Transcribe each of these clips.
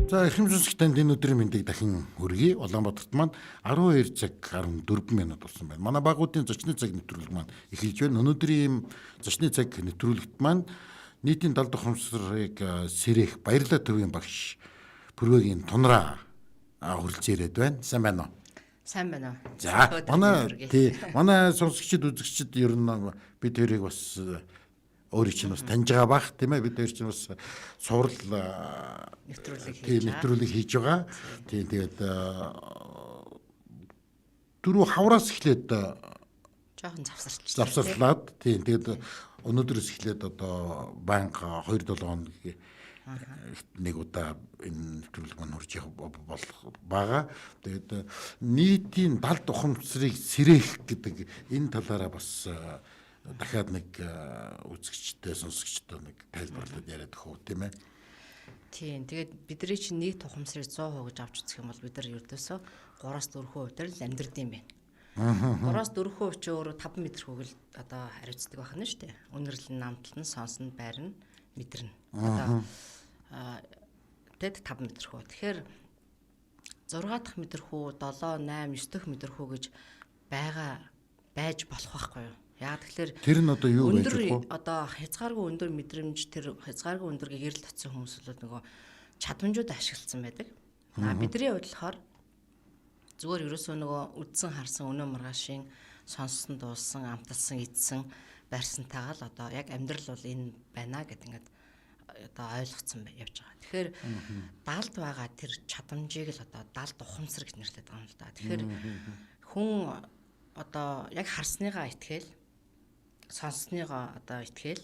За эрхэм сонсогчдод энэ өдрийн мэндийг дахин хүргэе. Улаанбаатарт маань 12 цаг 14 минут болсон байна. Манай багуудын зочны цаг нэвтрүүлэг маань эхэлж байна. Өнөөдрийн зочны цаг нэвтрүүлэгт маань нийтийн далд ухамсарыг сэрэх баярлалаа төвийн багш Пүрвэгийн Тунраа хүрэлцэн ирээд байна. Сайн байна уу? Сайн байна уу? За манай сонсогчид үзэгчид ер нь бид хоёрыг бас өөрийг чинь бас таньж байгаа бах тийм ээ, бид хоёр чинь бас сурал нэвтрүүлэг хийж байгаа. Тийм тэгээд дөрөв хавраас эхлээд жоохон завсарлаад тийм тэгээд өнөөдрөөс эхлээд одоо банк 2-7 хоног нэг удаа энэ нэвтрүүлэг маань хурж явах болох байгаа. Тэгээд нийтийн далд ухамсарыг сэрэх гэдэг энэ талаараа бас дахиад нэг үзэгчтэй сонсогчтой нэг тайлбарлаад яриад өгөх тийм ээ. Тийм. Тэгээд бидний чинь нийт ухамсарыг 100% гэж авч үзэх юм бол бид нар ердөөсөө 3-4% дээр л амьдрдсан юм байна. 3-4% ч өөрөө 5 м хөвгөл одоо хариуцдаг байх нь шүү дээ. Үнэрлэн, намтлан, сонсон, байрна, мэдэрнэ. Одоо тэгэд 5 м хөө. Тэгэхээр 6 дахь метр хүү, 7, 8, 9 дахь метр хүү гэж байж болох байхгүй юу? Яг тэгэхээр тэр нь одоо юу байж болох вэ? Одоо хязгааргүй өндөр мэдрэмж, тэр хязгааргүй өндөр гэгэрэл татсан хүмүүс бол нөгөө чадамжууд ашигласан байдаг. Бидний хувьд болохоор зүгээр ерөөсөө нөгөө үдсэн харсан өнөө маргаашийн сонссон, дуулсан, амталсан, идсэн, барьсантайгаа л одоо яг амьдрал бол энэ байна гэдэг ингээд одоо ойлгоцсон явж байгаа. Тэгэхээр далд байгаа тэр чадамжийг л одоо далд ухамсар гэж нэрлэдэг байгаа юм л да. Тэгэхээр хүн одоо яг харсныгаа итгэл, сонссныгоо одоо итгэл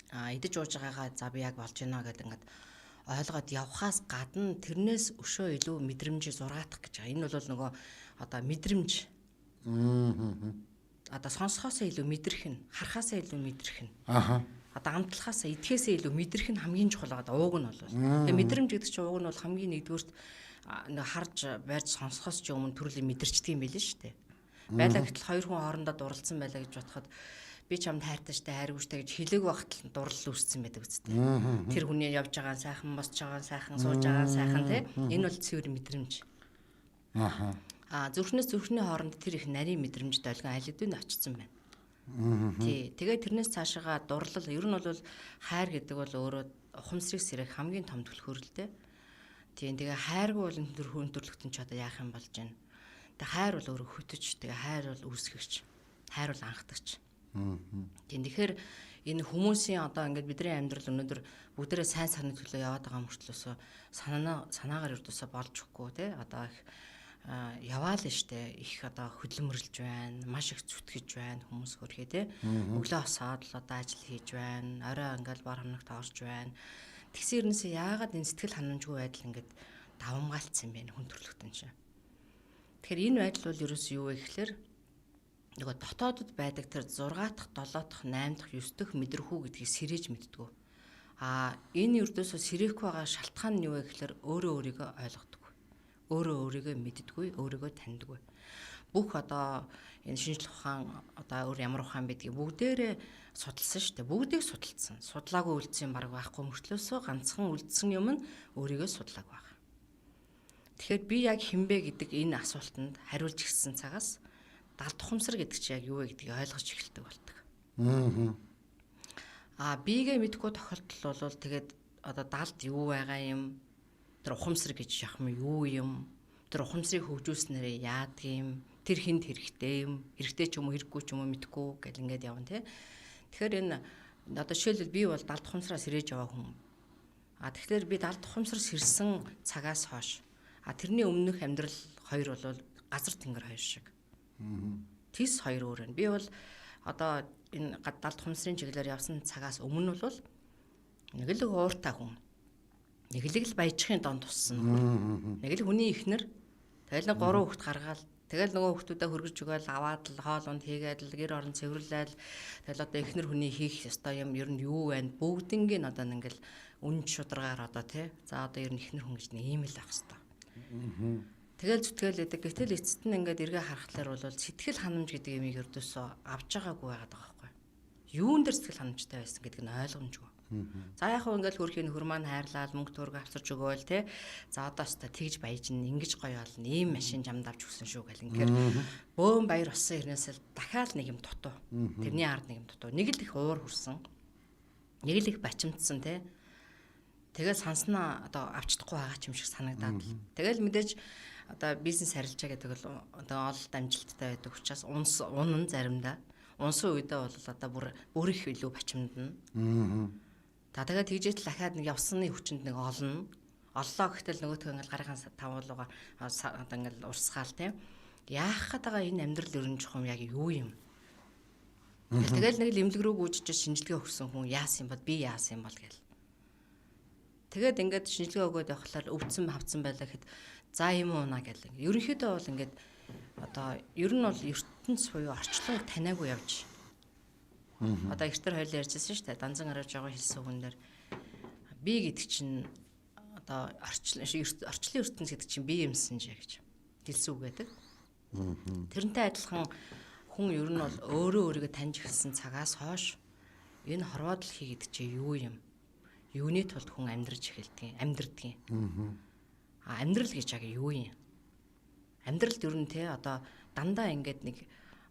идэж ууж байгаагаа за би яг болж байна гэдэг ингээд ойлгоод явхаас гадна тэрнээс өшөө илүү мэдрэмж зургаатах гэж байгаа. Энэ бол нөгөө одоо мэдрэмж одоо сонсохоосоо илүү мэдрэх нь, харахаасаа илүү мэдрэх нь. Одоо амтлахаасаа идэхээсээ илүү мэдрэх нь хамгийн чухал байгаа. Ууг нь бол. Тэгээ мэдрэмж гэдэг чинь ууг нь бол хамгийн нэгдүгürt харж барьж сонсохоос ч өмнө төрлийн мэдэрчдэг юм байл шүү дээ. Байлаа гэтэл хоёр хүн хоорондоо дурлцсан байлаа гэж бодоход би чамд хайртай штэ хайргүйштэй гэж хэлээг багт л дурлал үүссэн байдаг үстэй. Тэр хүний явж байгаа сайхан, босч байгаа сайхан, сууж байгаа сайхан тий. Энэ бол цэвэр мэдрэмж. Зүрхнээс зүрхний хооронд тэр их нарийн мэдрэмж долгион аль хэдийн очсон байна. Тий. Тэгээ тэрнээс цаашаага дурлал ер нь бол хайр гэдэг бол өөрөө ухамсарыг сэрэх хамгийн том түлхүүрэлтэй. Тийм тэгээ хайргүй бол тэр хүн төрлөختөн ч одоо яах юм болж байна. Тэгээ хайр бол өөрөө хөтөж, тэгээ хайр бол үүсгэгч, хайр бол анхдагч. Тийм тэгэхээр энэ хүмүүсийн одоо ингээд бидний амьдрал өнөөдөр бүгдээрээ сайн санаа төлөө яваад байгаа мөртлөөсөө санаагаар өрдөөсөө болж өгөхгүй тий одоо их яваал нь штэ их одоо хөдөлмөрлж байна, маш их зүтгэж байна хүмүүс хөрхөө тий өглөө осоод л одоо ажил хийж байна, орой ингээд бар хоногт орж байна. Тэгсэн ернээсээ яагаад энэ сэтгэл ханамжгүй байдал ингээд давамгаалцсан юм бэ хүн төрлөختөн чинь. Тэгэхээр энэ байдал бол ерөөс юу вэ гэхээр нөгөө дотоодод байдаг тэр 6 дахь, 7 дахь, 8 дахь, 9 дахь мэдрхүү гэдгийг сэрэж мэддэг. Энэ ердөөсөө сэрэхгүй байгаа шалтгаан нь юу вэ гэхээр өөрөө өөрийгөө ойлгодог. Өөрөө өөрийгөө мэддэггүй, өөрийгөө таньдаггүй. Бүх одоо энэ шинжлэх ухаан одоо өөр ямар ухаан байдгийг бүгдээрээ судалсан шүү дээ. Бүгдийг судалсан. Судлаагүй үлдсэн баг байхгүй мөртлөөсөө ганцхан үлдсэн юм нь өөрийгөө судлаагүй байна. Тэгэхээр би яг хинбэ гэдэг энэ асуултанд хариулж ирсэн цагаас далд ухамсар гэдэг чинь яг юу вэ гэдгийг ойлгож эхэлдэг болдог. Бигээ мэдгүй тохиолдол бол тэгээд одоо далд юу байгаа юм? Тэр ухамсар гэж яах юм юу юм? Тэр ухамсарыг хөгжүүлснээрээ яадаг юм? Тэр хүнд хэрэгтэй юм? Хэрэгтэй ч юм уу, хэрэггүй ч юм уу мэдгүй гэл ингээд явна тий. Тэгэхээр энэ одоо жишээлбэл би бол далд ухамсараа сэрэж яваа хүн. Тэгэхээр би далд ухамсар сэрсэн цагаас хойш тэрний өмнөх амьдрал хоёр бол газар тэнгэр хоёр шиг. Тис хоёр өөр нь. Би бол одоо энэ далд ухамсарын чиглэлээр явсан цагаас өмнө бол нэг л ууртай хүн. Нэг л баяжхын дон туссан хүн. Нэг л хүний ихнэр. Тэгэл нэг 3 хүүхэд гаргаал. Тэгэл нөгөө хүүхдүүдээ хөргөж өгөөл аваад л хоолунд хийгээд л гэр орон цэвэрлээл. Тэгэл одоо ихнэр хүний хийх ёстой юм ер нь юу вэ? Бүгднийг нь одоо ингээл үн шударгаар одоо тий. За одоо ер нь ихнэр хүн гэж нэг ийм л ах ёстой. Тэгэл зүтгэл байдаг. Гэтэл эцэст нь ингээд эргээ харахаар бол сэтгэл ханамж гэдэг юмыг ердөөсөө авч байгаагүй байгаад байгаа байхгүй. Юун дээр сэтгэл ханамжтай байсан гэдэг нь ойлгомжгүй. За яг хөө ингээл хөрхийн нөхөр маань хайрлаад мөнгө төрг авчирч өгөөл те. За одоо өстой тэгж баяж ингэж гоё болно. Ийм машин жамд авч өгсөн шүү гэл. Инхээр бөөн баяр болсон хэрнээсэл дахиад нэг юм дутуу. Тэрний ард нэг юм дутуу. Нэг л их уур хүрсэн. Нэг л их бачимдсан те. Тэгэл санснаа одоо авчдахгүй байгаа ч юм шиг санагдаад л. Тэгэл мэдээж одоо бизнес харилцаа гэдэг бол одоо ололт амжилттай байдаг учраас унан заримдаа унсан үедээ бол одоо бүр их илүү бачимдна. За тэгээд тэгжээт дахиад нэг явсны хүчинд нэг олно. Оллоо гэтэл нөгөөтгөө ингээл гарынхаа тавуулууга одоо ингээл урсгаал тийм. Яах гээд байгаа энэ амьдрал өрнж чухам яг юу юм? Тэгэл нэг л эмнэлэг рүү гүйжиж шинжилгээ өгсөн хүн яасан юм бол би яасан юм бол гэл. Тэгээд ингээд шинжилгээ өгөөд явхлаар өвдсөн хавцсан байлаа гэхэд за юм уу наа гэл. Ерөнхийдөө бол ингээд одоо ер нь бол ертөнц буюу орчлон таниагүй явж. Одоо ихтер хоёул ярьжсэн шүү дээ. Данзан гараж байгаа хэлсэн хүн дээр би гэдэг чинь одоо орчлон ертөнц гэдэг чинь би юмсан жаа гэж хэлсэн үг гэдэг. Тэрнтэй адилхан хүн ер нь бол өөрийгөө таньж эхэлсэн цагаас хойш энэ хорвоо дэлхий гэдэг чинь юу юм? Юуны тулд хүн амьдрж амьдрдгийг. Амьдрал гэж яг юу юм? Амьдралд ер нь те одоо дандаа ингээд нэг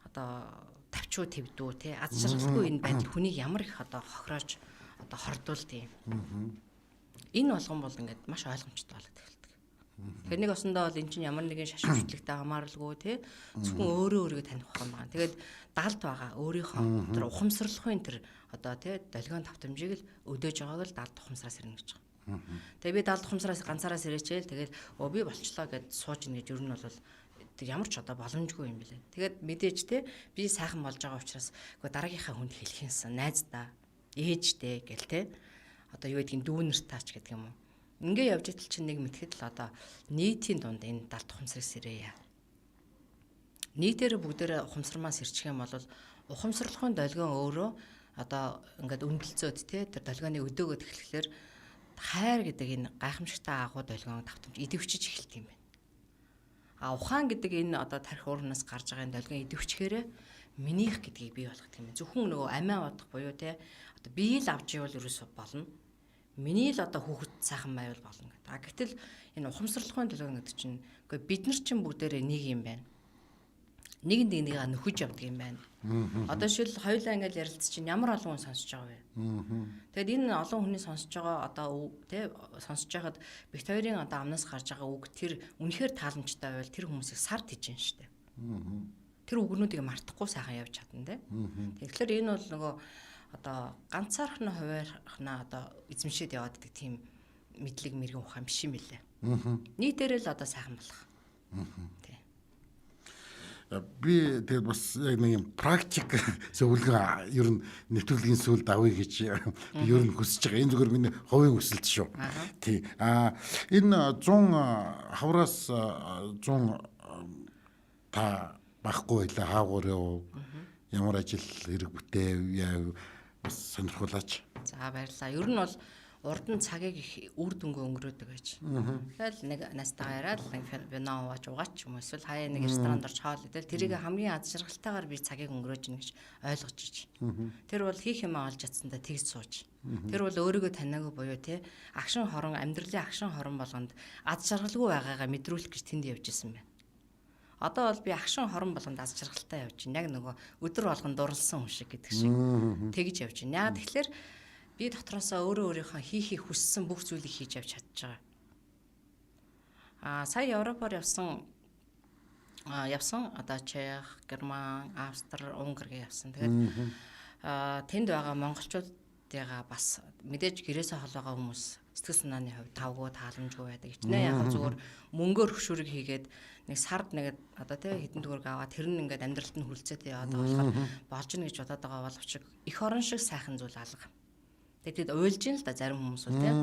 одоо тавчуу твдүү те аз жаргалгүй энэ байдал хүнийг ямар их одоо хохироож одоо хордуулд юм. Энэ болгон бол ингээд маш ойлгомжтой болоод эхэлдэг. Тэгэхээр нэг осондоо бол эн чинь ямар нэгэн шашинчлэгтэй хамааралгүй те зөвхөн өөрийгөө таних юм байна. Тэгээд даалт байгаа өөрийнхөө тэр ухамсарлахын тэр одоо те долгион тавтамжийг л өдөөж байгааг л даалт ухамсараас ирнэ гэж байгаа. Тэгээ би даалт ухамсараас ганцаараа сэрээчээл тэгээд би болчлоо гэд сууж ин гэж ер нь бол ямар ч одоо боломжгүй юм билээ. Тэгээд мэдээж те би сайхан болж байгаа учраас үгүй дараагийнхаа хүнд хэлэх юмсан найздаа ээжтэй гэл те одоо юу гэдгийг дүүнэр таач гэдэг юм уу. Ингээ явж идэл чинь нэг мэтгэд л одоо нийтийн дунд энэ даалт ухамсарыг сэрээе. Нийтээр бүгдээрээ ухамсармаа сэрчих юм бол ухамсарлахын долгион өөрөө одоо ингээд үнэлцөөд те тэр долгионы өдөөгөд эхлэхлээр хайр гэдэг энэ гайхамшигтай агуу долгион давтамж идэвчиж эхэлт юм байна. Ухаан гэдэг энэ одоо тарих уурнаас гарч байгаа энэ долгион идэвчгээрээ минийх гэдгийг бий болгох юм байна. Зөвхөн нөгөө амиа бодох буюу те одоо би л авч ивэл ерөөсө болно. Миний л одоо хүүхэд сайхан байвал болно гэдэг. Гэтэл энэ ухамсарлахын долгион гэдэг чинь үгүй бид нар чинь бүгдээрээ нэг юм байна. Нэгэнд нэгнийгээ нөхөж явдаг юм байна. Одоо шил хоёулаа ингээл ярилцж чинь ямар олон хүн сонсож байгаа вэ? Тэгэд энэ олон хүний сонсож байгаа одоо тий сонсож байхад бит хоёрын одоо амнаас гарч байгаа үг тэр үнэхээр тааламжтай байвал тэр хүмүүсийг сард хийж юм штэ. Тэр үгнүүдийг мартахгүй сайхан явж чадна тий. Тэгэхээр энэ бол нөгөө одоо ганцаархны хуваархна одоо эзэмшээд яваад гэдэг тийм мэдлэг мэрэгэн ухаан биш юм билээ. Нийтээрээ л одоо сайхан болох. Тий. Би тэгээд бас яг нэг юм практик зөвлөгөө ер нь нэвтрүүлгийн сүлд авъя гэж би ер нь хүсэж байгаа. Энэ зүгээр миний хувийн хүсэлт шүү. Тий. Энэ 100 хавраас 100 та байхгүй байлаа хаагур яв. Ямар ажил хэрэг бүтээв яв бас сонирхуулаач. За баярлалаа. Ер нь бол урд нь цагийг их үр дүнгүй өнгөрөөдөг байж. Тэгэл нэг настайгаа яриад нэг вино ууж угаач юм эсвэл хаяа нэг ресторанд орж хоол идэл тэрийг хамгийн аз жаргалтайгаар би цагийг өнгөрөөж гэнэ гэж ойлгож иж. Тэр бол хийх юм олж чадсандаа тэгж сууж. Тэр бол өөрийгөө таниагүй буюу те агшин хорон амьдралын агшин хорон болгонд аз жаргалгүй байгаагаа мэдрүүлэх гэж тэнд явж исэн байна. Одоо бол би агшин хорон болгонд аз жаргалтай явж байна. Яг нөгөө өдөр болгон дурлсан хүн шиг гэдэг шиг тэгж явж байна. Яа тэгэхээр би дотроосоо өөрийнхөө хийхийг хүссэн бүх зүйлийг хийж явж чадж байгаа. Сая Европоор явсан одоо Чех, Герман, Австри, Унгар явсан. Тэгээд тэнд байгаа монголчуудыгаа бас мэдээж гэрээсээ хол байгаа хүмүүс сэтгэл санааны хувьд тавгүй тааламжгүй байдаг. Ичнээ яг зүгээр мөнгөөр хөшүүрэг хийгээд нэг сард нэг одоо тий хэдэн төгрөг аваад тэр нь ингээд амьдралд нь хүлцээтэй яваад байгаа болохоор болж ийн гэж бодоод байгаа боловч их орон шиг сайхан зүйл алга. Тэгээд уйлж ийн л да зарим хүмүүс үү тий.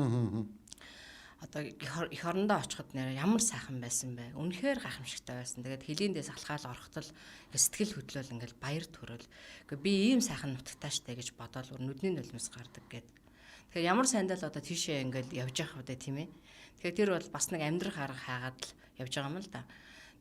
Одоо их орондоо очиход нэр ямар сайхан байсан бэ? Үнэхээр гайхамшигтай байсан. Тэгээд хилээндээс алхаал орохдол сэтгэл хөдлөл ингээл баяр төрөл. Гэхдээ би ийм сайхан нутагтай штэ гэж бодоол нүдний нулимс гардаг гэд. Тэгэхээр ямар сайндаа л одоо тийшээ ингээл явж явах үдэ тийм ээ. Тэгэхээр тэр бол бас нэг амьдрах арга хаагаад л явж байгаа юм л да.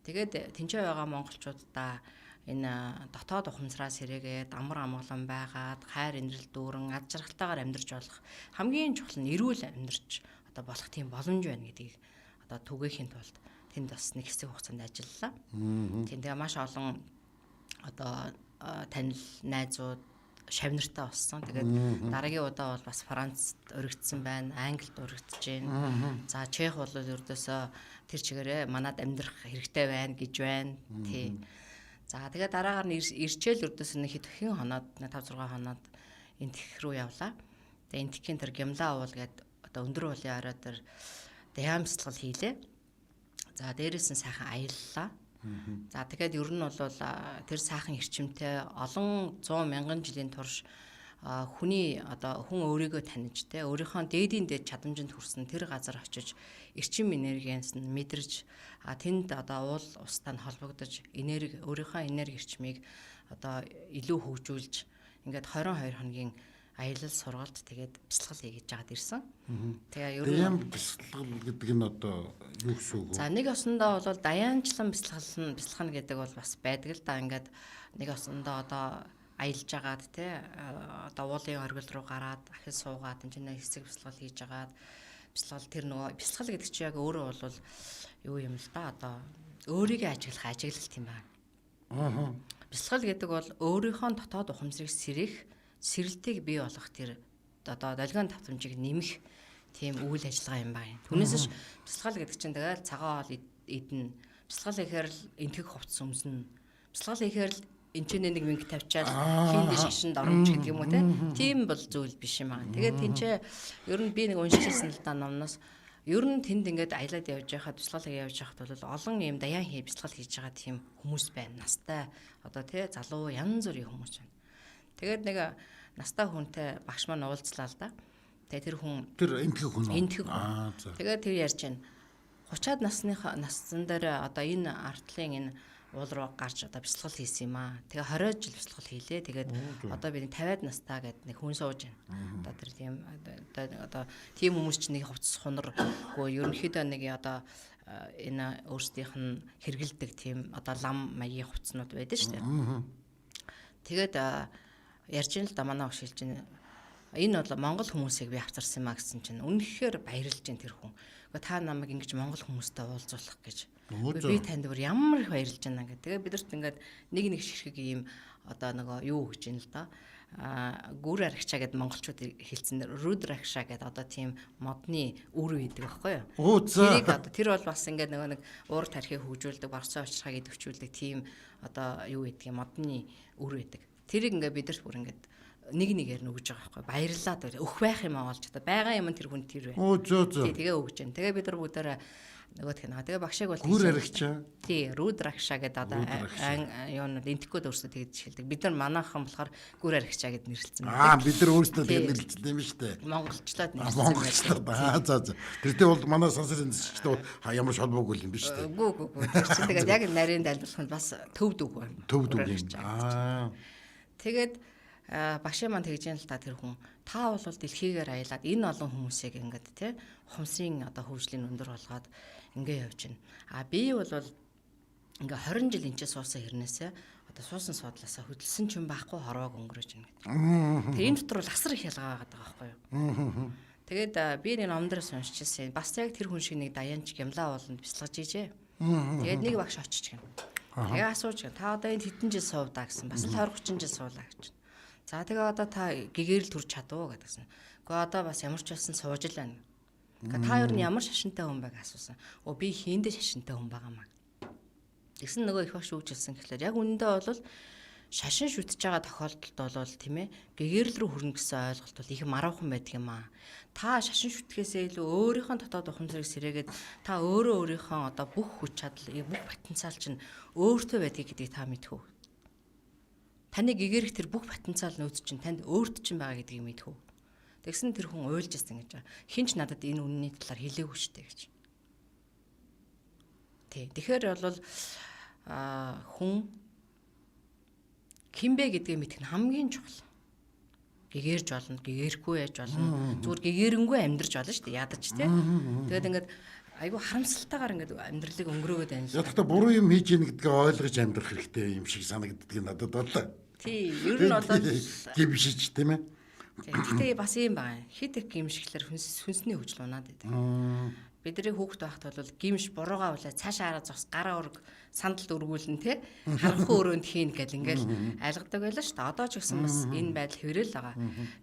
Тэгээд тэнцээ байгаа монголчуудаа энэ дотоод ухамсараас хэрэгээд амар амгалан байгаад хайр инрэл дүүрэн ад жаргалтайгаар амьдрч болох хамгийн чухал нь эрүүл амьдрч одоо болох тийм боломж байна гэдгийг одоо түгээхийн тулд тэнд бас нэг хэсэг хугацаанд ажиллалаа. Тийм тэгээ маш олон одоо танил найзууд шавнартай болсон. Тэгээд дараагийн удаа бол бас Францд өргөцсөн байна, Англид өргөцөж байна. За Чех бол ердөөсөө тэр чигээрээ манад амьдрах хэрэгтэй байна гэж байна. Тий. За тэгээд дараагаар нь ирчээл ердөөсөө нэг хэд хоноод 5-6 хоноод энтх рүү явлаа. Тэгээд энтхийн тэр гямлаа уул гээд одоо өндөр уулын орой тэр диамслал хийлээ. За дээрээс нь сайхан аяллаа. За тэгээд ер нь бол тэр сайхан эрчимтэй олон 100 мянган жилийн турш хүний одоо хүн өөрийгөө таних те өөрийнхөө дээдийн дээд чадамжинд хүрсэн тэр газар очиж эрчим энергиэнс нь мэдэрч тэнд одоо уул устай нь холбогдож өөрийнхөө энерги эрчмийг одоо илүү хөгжүүлж ингээд 22 хоногийн аялал сургалт тэгээд бясалгал хийж жагаад ирсэн. Тэгээ ер нь бясалгал гэдэг нь одоо юу гэсэн үг вэ? За нэг осондоо бол даяанчлан бясалгана гэдэг бол бас байдаг л да. Ингээд нэг осондоо одоо аялж агаад те одоо уулын оргил руу гараад ахил суугаад энэ чинь хэсэг бясалгал хийж агаад бясалгал тэр нөгөө бясалгал гэдэг чинь яг өөрөө бол юу юм л да одоо өөрийгөө ажиглах ажиглалт юм байна. Бясалгал гэдэг бол өөрийнхөө дотоод ухамсарыг сэрэлтийг бий болгох тэр одоо долгион давтамжийг нэмэх тийм үйл ажиллагаа юм байна. Түүнээс бясалгал гэдэг чинь тэгэл цагаан хоол идэнэ. Бясалгал ихээр л энтгэх хувцас өмснө. Бясалгал ихээр л энчэнэ нэг мэнг тавьчаал хийндэ шашинд оромж гэдэг юм уу те. Тийм бол зүйл биш юм аа. Тэгээд тэнцээ ер нь би нэг уншижсэн л да номноос ер нь тэнд ингээд аялаад явж байхад бясалгал явж байхад бол олон юм даяан бясалгал хийж байгаа тийм хүмүүс байна. Настай одоо те залуу янз бүрийн хүмүүс байна. Тэгээд нэг настай хүнтэй багш маань уулзлаа л да. Тэгээд тэр хүн энтгэх хүн. Тэгээд тэр ярьж байна. 30-аад насны дээр одоо энэ артлын энэ уул руу гарч одоо бясалгал хийсэн юм аа. Тэгээ 20 жил бясалгал хийлээ. Тэгээд одоо би 50-аад настай гэдэг нэг хүн сууж байна. Одоо тэр тийм одоо тийм хүмүүс чинь нэг хувцас хунаргүй ерөнхийдөө нэг одоо энэ өөрсдийнх нь хэрэгэлдэг тийм одоо лам маягийн хувцснууд байдаг шүү дээ. Тэгээд ярьж ин л да манай өгш хэлж байна. Энэ бол монгол хүмүүсийг би авчирсан маа гэсэн чинь үнэхээр баярлж байна тэр хүн. Гэхдээ та намайг ингэж монгол хүмүүстэй уулзуулах гэж. Би танд бүр ямар их баярлж байна гэдэг. Тэгээ бидэрт ингээд нэг ширхэг ийм одоо нөгөө юу гэж юм л да. Гүр арагчаа гэдэг монголчууд хэлсэн рудрагша гэдэг одоо тийм модны үр үйдэг байхгүй юу? Тэрийг одоо тэр бол бас ингээд нөгөө нэг уур тархийг хөгжүүлдэг, борцоо уучрахыг идэвхжүүлдэг тийм одоо юу гэдэг юм модны үр үйдэг. Тэрийг ингээд бидэрт бүр ингээд нэгээр нь өгж байгаа байхгүй баярлалаа дээр өх байх юм аа болж одоо байгаа юм тэр хүн тэр байна. Тэгээ өгж जैन. Тэгээ бид нар бүгдээрээ нөгөөх нь тэгээ багшааг бол гүр арагчаа. Тий, рудрагша гэдэг одоо юу нь энтгүүд өөрсдөө тэгж хэлдэг. Бид нар манайхан болохоор гүр арагчаа гэд нэрлэлсэн байна. Бид нар өөрсдөө тэгж нэрлэлсэн юм шүү дээ. Монголчлаад нэрлэлсэн байна. Тэртээ бол манай сансарын зэчтэй бол ямар шалбуугүй юм биш үү? Гүү. Тэгээд яг нарийн тайлбарлах нь бас төвд үг байна. Төвд үг юм. Тэгээд багшаа маань тэгж яан л та тэр хүн та бол дэлхийгээр аялаад энэ олон хүмүүсийг ингээд те ухамсарын одоо хөгжлийн өндөр болгоод ингээ явж байна. Би бол ингээ 20 жил энэчээ суусан хэрнээсээ одоо суусан суудлаасаа хөдөлсөн ч юм байхгүй хорвоог өнгөрөөж байна гэдэг. Тэгээ энэ дотор бол асар их ялгаа байгаа байхгүй юу? Тэгээд би нэг номдроос уншижсэн. Бас яг тэр хүн шиг нэг даяанч гямлаа ууланд бясалгаж ижээ. Тэгээд нэг багш очиж гэн. Тэгээ асууж гэн. Та одоо энд хэдэн жил сувдаа гэсэн. Бас 20-30 жил суулаа гэж. За тэгээ одоо та гэгэрэл төрж чадуу гэдгсэн. Гэхдээ одоо бас ямар ч байсан сууж л байна. Гэхдээ та юу н ямар шашинтай хүн байг асуусан. Би хийндэ шашинтай хүн байгаамаа. Тэгсэн нөгөө их багш үгжилсэн гэхлээр яг үнэндээ бол шашин шүтж байгаа тохиолдолд бол тийм ээ гэгэрэл рүү хүрнэ гэсэн ойлголт бол их маруухан байдаг юм аа. Та шашин шүтгэхээсээ илүү өөрийнхөө дотоод ухамсарыг сэрээгээд та өөрийнхөө одоо бүх хүч чадал, бүх потенциал чинь өөртөө байдгийг гэдгийг та мэдхүү. Таны гэгэрх тэр бүх потенциал нөөц чинь танд өөрт чинь байгаа гэдгийг мэдхүү. Тэгсэн тэр хүн уйлж ирсэн гэж байгаа. Хинч надад энэ үнний талаар хэлээгүй шүү дээ гэж. Тэгэхээр бол хүн хинбэ гэдгийг мэдэх нь хамгийн чухал. Гэгэрж болно, гэгэрхгүй яж болно. Зүгээр гэгэрэнгүй амьдрч болно шүү дээ. Ядаж тий. Тэгээд ингээд айгүй харамсалтайгаар ингээд амьдралыг өнгөрөөгд байна л. Ядахта буруу юм хийж яах гэдгээ ойлгож амьдрах хэрэгтэй юм шиг санагддаг надад болоо. Тий, ер нь бол гимшиж тийм ээ. Гэхдээ бас юм байна. Хит их гимшиглэр хүнсний хөгжил унаад байдаг. Бидний хүүхэд байхад бол гимш буруугаа болоо цаашаа хараа зогс гараа өрг сандалд өргүүлэн те харанхуй өрөөнд хийн гэл ингээл айлгадаг байлаа шүү дээ. Одоо ч гэсэн бас энэ байдал хэврэл байгаа.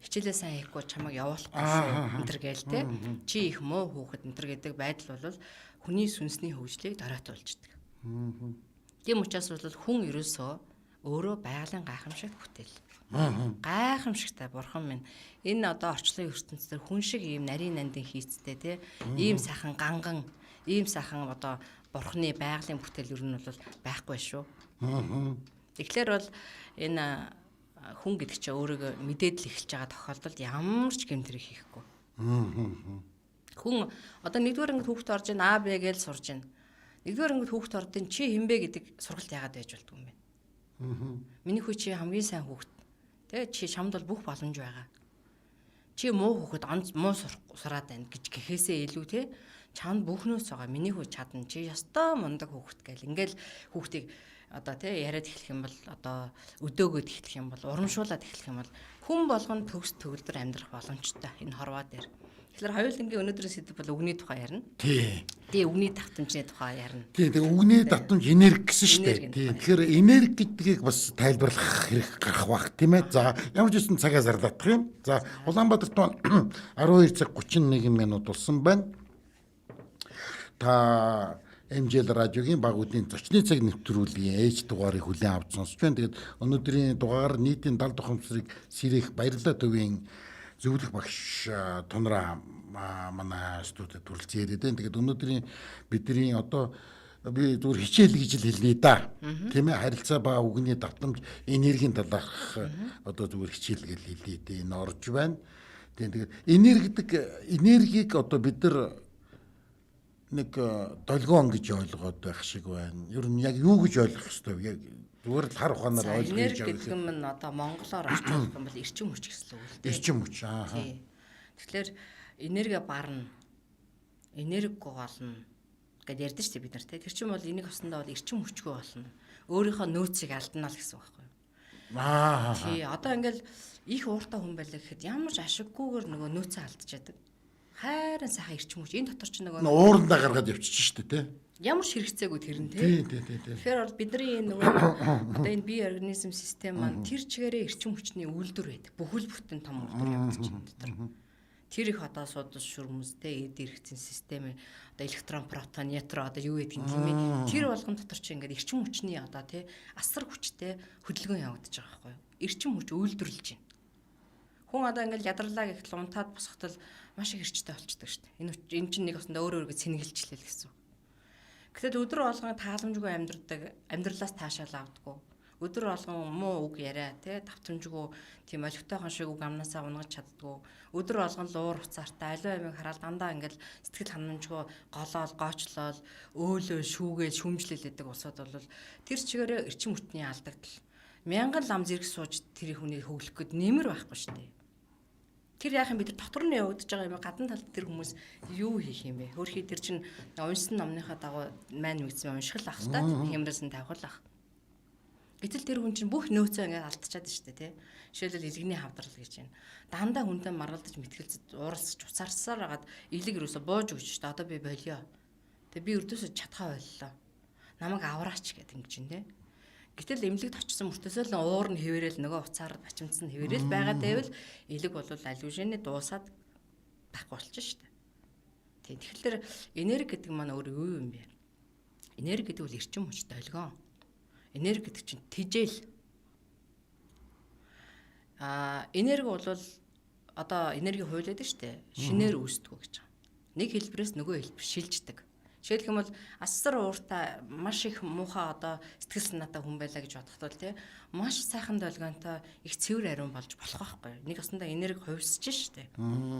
Хичээлээ сайн хийхгүй чамайг явуулахгүй энэ төр гээл те. Чи их муу хүүхэд энэ төр гэдэг байдал бол хүний сүнсний хөгжлийг доройтуулждаг. Тийм учраас бол хүн ерөөсөө өөрөө байгалийн гайхамшигт бүтээл. Гайхамшигтай бурхан минь энэ одоо орчлон ертөнцийн хүн шиг ийм нарийн нандин хийцтэй те ийм сайхан ганган ийм сайхан одоо бурханы байгалийн бүтээл ер нь бол байхгүй шүү. Тэгэхээр бол энэ хүн гэдэг чинь өөрийгөө мэдээд л эхэлж байгаа тохиолдолд ямар ч гэмтрийг хийхгүй. Хүн одоо нэгдүгээр ангид хүүхэд орж ийн А Б гэж сурж ийн. Нэгдүгээр ангид хүүхэд ордын чи хинбэ гэдэг сургалт яагаад байж болдгоо юм бэ? Миний хүү чи хамгийн сайн хүүхэд. Тэ чи чамд бол бүх боломж байгаа. Чи муу хүүхэд муу сураад байна гэж гэхээсээ илүү те чамд бүхнөөс байгаа. Миний хүү чадна. Чи ёстой мундаг хүүхэд гэл. Ингээл хүүхдийг одоо те яриад эхлэх юм бол одоо өдөөгөөд эхлэх юм бол урамшуулад эхлэх юм бол хүн болгоно төгс төгөлдөр амьдрах боломжтой энэ хорвоо дээр. Тэгэхээр хоёулангийн өнөөдрийн сэдв бол үгний тухай ярина. Тий. Тий, үгний давтамжны тухай ярина. Тий, тэгээ үгний давтамж энерги гэсэн шүү дээ. Тий. Тэгэхээр энерги гэдгийг бас тайлбарлах хэрэг гарах бах тийм ээ. За, ямар ч үсэн цагаа зарлаадах юм. За, Улаанбаатарт 12 цаг 31 минут болсон байна. Та MJL радиогийн багуудын зочны цаг нэвтрүүлгийн ээж дугаарыг хүлээн авч сонсч байна. Тэгээд өнөөдрийн дугаар нийтийн 70 тухамсрыг сэрэх баярлалаа төвийн зөвлөх багш Тунраа манай студид төрөлцөн яриад байна. Тэгээд өнөөдрийн бидний одоо би зүгээр хичээл гэж л хэлнэ да. Тийм ээ, харилцаа ба үгний давтамж энергийн талаарх одоо зүгээр хичээл гэж хэлээ дээ. Энэ орж байна. Тэгээд энергийг одоо бид нар нэг долгион гэж ойлгоод байх шиг байна. Ер нь яг юу гэж ойлгох ёстой вэ? Яг зүгээр л хар ухаанаар ойлгож байгаа. Энерги гэдэг нь одоо монголоор орчуулах юм бол эрчим хүч гэсэн үг л дээ. Эрчим хүч аа. Тэгэхээр энерги барна. Энерги голно гэдээ ярьдэн шүү дээ бид нар те. Тэр чинь бол энийг хосондоо бол эрчим хүчгүй болно. Өөрийнхөө нөөцийг алдана л гэсэн үг байхгүй юу? Тий, одоо ингээл их ууртай хүн байлаа гэхэд ямар ч ашиггүйгээр нөгөө нөөцөө алдчихадаг. Хайрын сайхан эрчим хүч энэ дотор ч нөгөө уурандаа гаргаад явчих шүү дээ те. Ямар ч хэрэгцээгүй тэр нь тий. Тэгэхээр бол бидний энэ нөгөө одоо энэ бие организм систем маань тэр чигээрээ эрчим хүчний үйлдвэр байдаг. Бүхэл бүтэн том үйлдвэр явагдаж байна дотор. Тэр их одоо судас шүрмэстэй эд эргэцэн систем одоо электрон, протон, нейтро одоо юу гэдэг юм тийм ээ. Тэр болгон дотор чи ингээд эрчим хүчний одоо тий асар хүчтэй хөдөлгөөн явагдаж байгаа байхгүй юу? Эрчим хүч үйлдвэрлэж байна. Хүн одоо ингээд ядарлаа гэхэл унтаад босготол маш их эрчтэй болчдөг шүү дээ. Энэ чинь нэг басна өөрөө сэнгэлжлээ л гэсэн. Гэтэл өдөр болгон тааламжгүй амьдралаас таашаал авдаггүй. Өдөр болгон муу үг яриа тий давтамжгүй тийм олигтойхон шиг үг амнасаа унгаж чаддгүй. Өдөр болгон луур уцаартай аливаа юмыг хараад дандаа ингээд сэтгэл ханамжгүй голоол гоочлол өөлөө шүүгээл шүмжлэлэдэг улсууд бол тэр чигээрээ эрчим хүчний алдагдал. Мянган лам зэрэг сууж тэр хүний хөглөх гээд нэмэр байхгүй шүү дээ. Тэр яах юм бид дотор нь явагдаж байгаа юм гадна талд тэр хүмүүс юу хийх юм бэ? Хөрхий тэр чинь уншсан номныхаа дагуу маань мэдсэн уншгал ах та хэмрэлсэн тавхал ах. Гэтэл тэр хүн чинь бүх нөөцөө ингээд алдчихад штэ тий. Жишээлбэл илгэний хавдрал гэж байна. Дандаа хүнтэй маргалдаж мэтгэлцэж ууралсаж уцаарсаар хагаад илэг юусоо бууж өгч штэ. Одоо би болио. Тэгээ би өрдөөсөө чадхаа боллоо. Намайг авраач гэдэг юм чинь тий. Гэтэл эмнэлэгт очсон мөртөөсөө л уур нь хэвээрэл нөгөө уцаар бачимдсан хэвээрэл байгаа дэвэл элэг бол алюжины дуусаад байхгүй болчих шүү дээ. Тийм. Тэгэхээр энерги гэдэг маань өөр юу юм бэ? Энерги гэдэг бол эрчим хүч долгион. Энерги гэдэг чинь тижэл. Энерги бол одоо энерги хуйлаад шүү дээ. Шинээр үүсдэг гэж байгаа. Нэг хэлбэрээс нөгөө хэлбэр шилждэг. Жишээлх юм бол асар ууртай маш их муухай одоо сэтгэл санаатай хүн байлаа гэж бодоход бол тий маш сайхан долгионтой их цэвэр ариун болж болох байхгүй. Нэг осондоо энерги хувьсж штэ.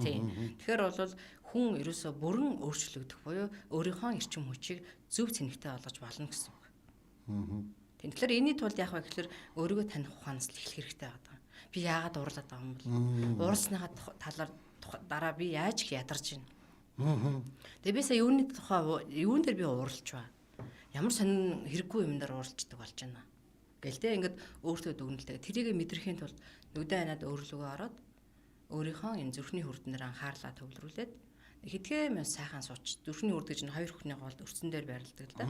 Тий. Тэгэхээр бол хүн ерөөсө бүрэн өөрчлөгдөх буюу өөрийнхөө эрчим хүчийг зөв цэнэгтэй болгож болно гэсэн үг. Тэгэхээр энэний тулд яах вэ гэхээр өөрийгөө таних ухаанаас л эхлэх хэрэгтэй байдаг. Би яагаад уурлаад байгаа юм бол уурсныхаа талаар дараа би яаж их ядарч байна. Тэгээ би сая юуны тухай юун дээр би ууралж ба. Ямар сонин хэрэггүй юм дээр ууралждаг болж байна. Гэлтэй ингээд өөртөө дүгнэлтэй. Тэрийг мэдрэхийн тулд нүдэн анаад өөрлөгөө ороод өөрийнхөө энэ зүрхний хүрдэн дээр анхаарлаа төвлөрүүлээд хэдгээрээ сайхан сууч. Зүрхний хүрд гэж нь хоёр хөхний гоолд өрцөн дээр байрладаг л да.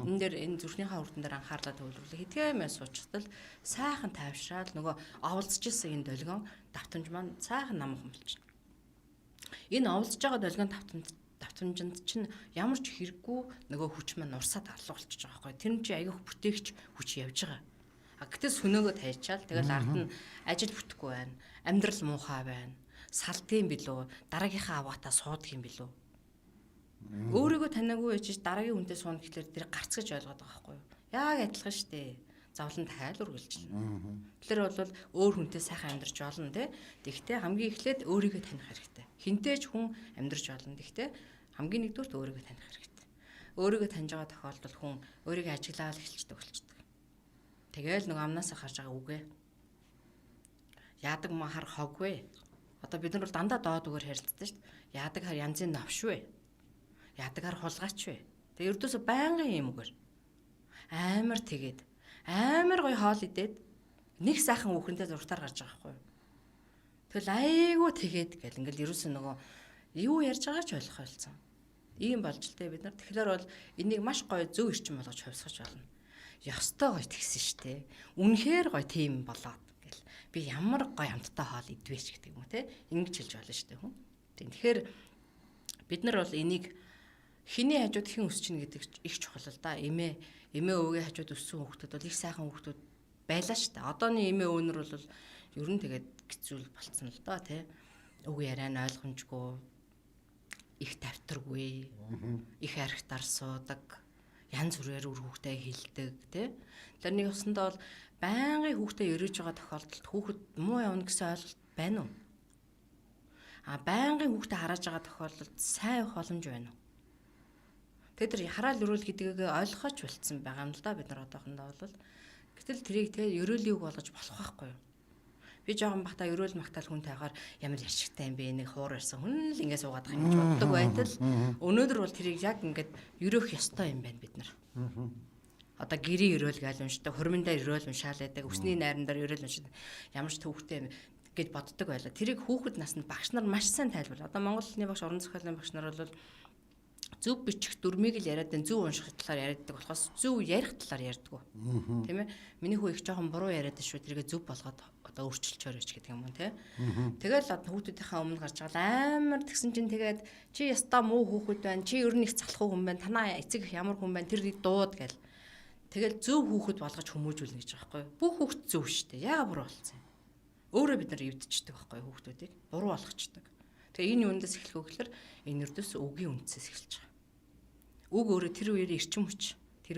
Энэ дээр энэ зүрхнийхээ хүрдэн дээр анхаарлаа төвлөрүүлээ. Хэдгээрээ суучтал сайхан тайвшраад нөгөө оволцож исэн энэ долгион давтамж маань сайхан намхан болчихно. Энэ оволцож байгаа долгион давтамжинд чинь ямар ч хэрэггүй нөгөө хүч маань урсаад алга болчихж байгаа байхгүй. Тэр нь чи аяг бүтээгч хүч явж байгаа. Гэтэл сүнөөгөө тайчаал тэгэл ард нь ажил бүтэхгүй байна. Амьдрал муухай байна. Салдгийн билүү, дараагийнхаа аваатаа суудаг юм билүү. Өөрийгөө танаагүй ээжиж дараагийн хүнтэй сууна гэхлээр тэр гарц гэж ойлгоод байгаа байхгүй юу? Яг адилхан шүү дээ. Завлан тахаал үргэлжлэнэ. Тэгэхээр бол өөр хүнтэй сайхан амьдарч болно те. Тэгтээ хамгийн эхлээд өөрийгөө таних хэрэгтэй. Хинтээч хүн амьдарч болно. Тэгтээ хамгийн нэгдүгürt өөрийгөө таних хэрэгтэй. Өөрийгөө таньж байгаа тохиолдолд хүн өөрийгөө ажиглаад эхэлчихдэг болчихдог. Тэгээл нэг амнаас харж байгаа үгээ. Яадаг махар хогвэ. Одоо бид нар бол дандаа доодгоор харилцдаг шүү дээ. Яадаг хар янзын навшвэ. Яадаг хар хулгайч вэ. Тэгээ ердөөсө байнгын юм үгээр. Амар тэгээд амар гоё хоол идээд нэг сайхан хүүхэнтэй зургатаар гарч байгаа байхгүй юу. Тэгэл айгуу тэгээд гэл ингээл ерөөсөө нөгөө юу ярьж байгаа ч ойлгох ойлцсон. Ийм болж л дээ бид нар. Тэгэхээр бол энийг маш гоё зөв эрчим болгож хувьсгаж болно. Ёстой гоё тэгсэн штэ. Үнэхээр гоё тийм болоод гэл. Би ямар гоё амттай хоол идвэч гэдэг юм уу те. Ингэж хэлж болно штэ хүн. Тэгэхээр бид нар бол энийг хиний хажууд хэн өсчихнө гэдэг их чухал л да. Эмээ өвгийн хажууд өссөн хүүхдүүд бол их сайхан хүүхдүүд байлаа штэ. Одооны эмээ өвнөр бол ер нь тэгээд хэцүү болцсон л доо тий. Үг яриа нь ойлгомжгүй, их тавтаргүй, их архитар суудаг, янз бүрээр үр хүүхдээ хилдэг тий. Тэр нэг усандаа бол байнгын хүүхдээ өрөөж байгаа тохиолдолд хүүхэд муу явна гэсэн ойлголт байна уу? Байнгын хүүхдээ харааж байгаа тохиолдолд сайн явах боломж байна уу? Тэгээд тэр хараал өрөөл гэдгийг ойлгохоч болцсон байгаа юм л да бид нар одоохондоо бол. Гэтэл тэрийг те өрөөлийн үг болгож болох байхгүй юу? Би жоохон бахта өрөөл магтаал хүн тайгаар ямар яшигтай юм бэ нэг хуур ирсэн хүн л ингэ суугаад байгаа юм гэж боддог байтал өнөөдөр бол тэрийг яг ингээд өрөөх ёстой юм байна бид нар. Одоо гэрийн өрөөл гээл уншдаг, хурминдаа өрөөл уншаал байдаг, өсний найрандаар өрөөл уншдаг. Ямар ч төвхтэй гэж боддог байлаа. Тэрийг хүүхэд наснд багш нар маш сайн тайлбарлаа. Одоо Монгол Улсны багш, уран зохиолын багш нар бол зөв бичих дүрмийг л яриад den зөв унших талаар ярьдаг болохоос зөв ярих талаар ярьдаг. Тийм ээ. Миний хүү их жоохон буруу яриад шүү. Тэргээ зөв болгоод одоо өөрчилчөөр ич гэдэг юм уу те. Тэгэл хүүхдүүдийнхээ өмнө гарч байгаа амар тэгсэн чинь тэгээд чи ястаа муу хүүхэд байна. Чи ер нь их залхуу хүн байна. Танаа эцэг ямар хүн байна. Тэр дууд гэл. Тэгэл зөв хүүхэд болгож хүмүүжүүлнэ гэж байгаа байхгүй. Бүх хүүхэд зөв шүү дээ. Яагаад буруу болсон юм? Өөрөө бид нар эвдчихдэг байхгүй хүүхдүүдийг. Буруу болгочдөг. Тэгээ энэ юундаас эхлэх вэ гэхээр энэ өрдөөс үгийн үндсээс эхэлж байгаа. Үг өөрөө тэр үеэр эрчим хүч. Тэр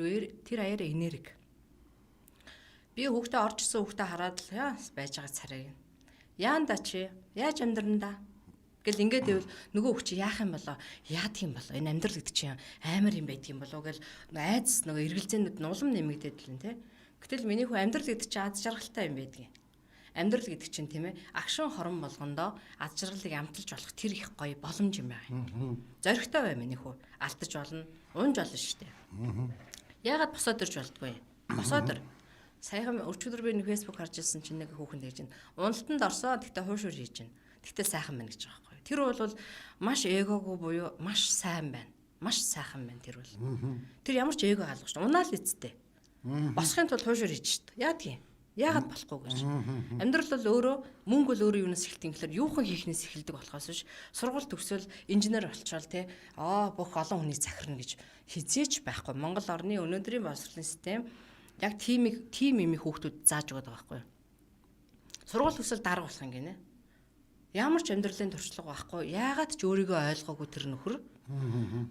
аяараа энерги. Би хүүхдээ орж ирсэн хүүхдээ хараад л байж байгаа царайг. Яанда чи? Яаж амьдрандаа? Гэл ингээд ивэл нөгөө хүүч яах юм болоо? Яадаг юм болоо? Энэ амьдрал гэдэг чинь амар юм байдаг юм болоо гэл айдас нөгөө эргэлзээнүүд нь улам нэмэгдээд л нэ. Гэтэл миний хүү амьдрал гэдэг чинь аз жаргалтай юм байдаг. Амьдрал гэдэг чинь тийм ээ агшин хорон болгондоо аз жаргалыг амталж болох тэр их гоё боломж юм байна. Зоригтой бай миний хүү. Алтаж болно, унж болно шүү дээ. Яагаад босоод ирж болдгоо? Босоод ир. Саяхан өчигдөр би нэг фэйсбુક харж ирсэн чинь нэг хүүхэн дэж чинь уналтанд орсоо тэгтээ хуушур хийж чинь. Тэгтээ сайхан байна гэж байгаа байхгүй. Тэр бол маш эгогүй буюу маш сайн байна. Маш сайхан байна тэр бол. Тэр ямар ч эго хаалгах шүү. Унаал эцтэй. Босхын тулд хуушур хийж шүү. Яадаг юм? Яагаад болохгүй гэж. Амьдрал бол өөрөө мөнгө бол өөрөө юунаас эхэлдэг юм гэхээр юухан хийхнээс эхэлдэг болохоос биш. Сургууль төгсөөл инженер болчихвол те бүх олон хүний захирна гэж хизээч байхгүй. Монгол орны өнөөдрийн боловсролын систем яг тим имийг хүүхдүүд зааж өгöd байгаа байхгүй. Сургууль төгсөөл дарга болох юм гинэ. Ямар ч амьдралын туршлага байхгүй. Яагаад ч өөрийгөө ойлгоогүй тэр нөхөр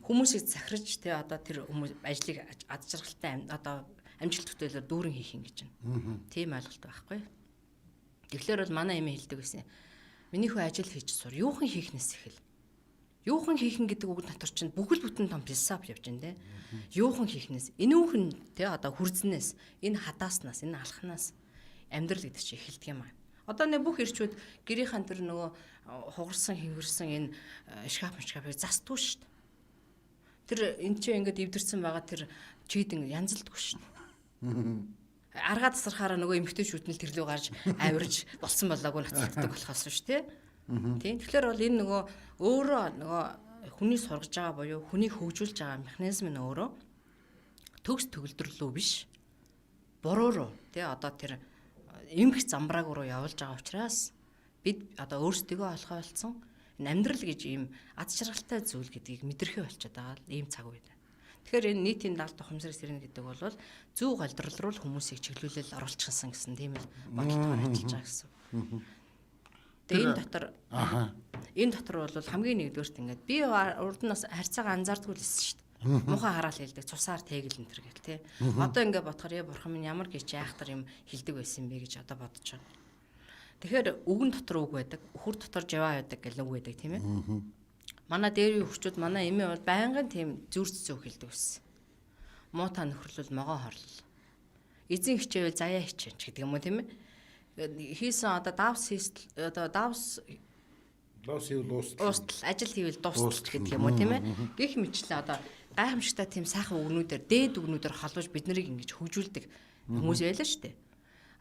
хүмүүсийг захирж те одоо тэр хүмүүс ажлыг аз жаргалтай одоо амжилт бүтээлээр дүүрэн хийх юм гэж байна. Тийм ойлголт байхгүй. Тэгэхээр бол манай эмээ хэлдэг байсан. Миний хүү ажил хийж сур. Юухан хийхнээс эхэл. Юухан хийхэн гэдэг үг дотор чинь бүхэл бүтэн том философи явж байна те. Юухан хийхнээс энэ үхэн те одоо хүрзнээс, энэ хадааснаас, энэ алхнаас амьдрал гэдэг чинь эхэлдэг юм аа. Одоо нэг бүх ирчүүд гэрийнхэн тэр нөгөө хугарсан хөвөрсөн энэ шкафыг застгүй шүү дээ. Тэр эн чинь ингээд эвдэрсэн байгаа тэр чийдэн янзалдаггүй шүү дээ. Аргаа тасархаараа нөгөө эмгтээчүүд нь тэрлүү гарч авирж болсон болоогүй ноцтдаг болохоос шүү дээ. Тийм. Тэгэхээр бол энэ нөгөө өөрөө нөгөө хүний сургаж байгаа буюу хүнийг хөгжүүлж байгаа механизм нь өөрөө төгс төгөлдрөлөө биш. Буруу руу тий одоо тэр эмх замбрааг руу явуулж байгаа учраас бид одоо өөрсдөө олохоо болсон энэ амьдрал гэж ийм аз жаргалтай зүйл гэдгийг мэдрэхээ болчиход байгаа ийм цаг үед. Тэгэхээр энэ нийтийн даалт ухамсарыг сэрнэ гэдэг бол зөв голдрол руу хүмүүсийг чиглүүлэл оруулчихсан гэсэн тийм л бодолтойгоор ажиллаж байгаа гэсэн. Тэгээ энэ дотор бол хамгийн нэгдүгээрт ингээд би урд нь бас харьцаагаа анзаардгүй л байсан шүү дээ. Муухай хараал хэлдэг, цусаар тээгэл энэ төр гэл тий. Одоо ингээд бодохоор бурхан минь ямар гэж яахтар юм хэлдэг байсан бэ гэж одоо бодож байгаа. Тэгэхээр үгэн дотор үг байдаг, үхэр дотор жаваа байдаг гэл үг байдаг тийм ээ. Манай дээрийн хурчууд манай эмээ бол байнгын тийм зүрц зөө хэлдэг байсан. Муу та нөхөрлөл могоо хорлол. Эзэн хичээвэл заяа хичээн ч гэдэг юм уу тийм ээ. Хийсэн одоо давс хийвэл дуустал ажил хийвэл дуустал гэдэг юм уу тийм ээ. Гэх мэтлээ одоо гайхамшигтай тийм сайхан үгнүүдээр дээд үгнүүдээр холбож бид нарыг ингэж хөгжүүлдэг хүмүүс байлаа шүү дээ.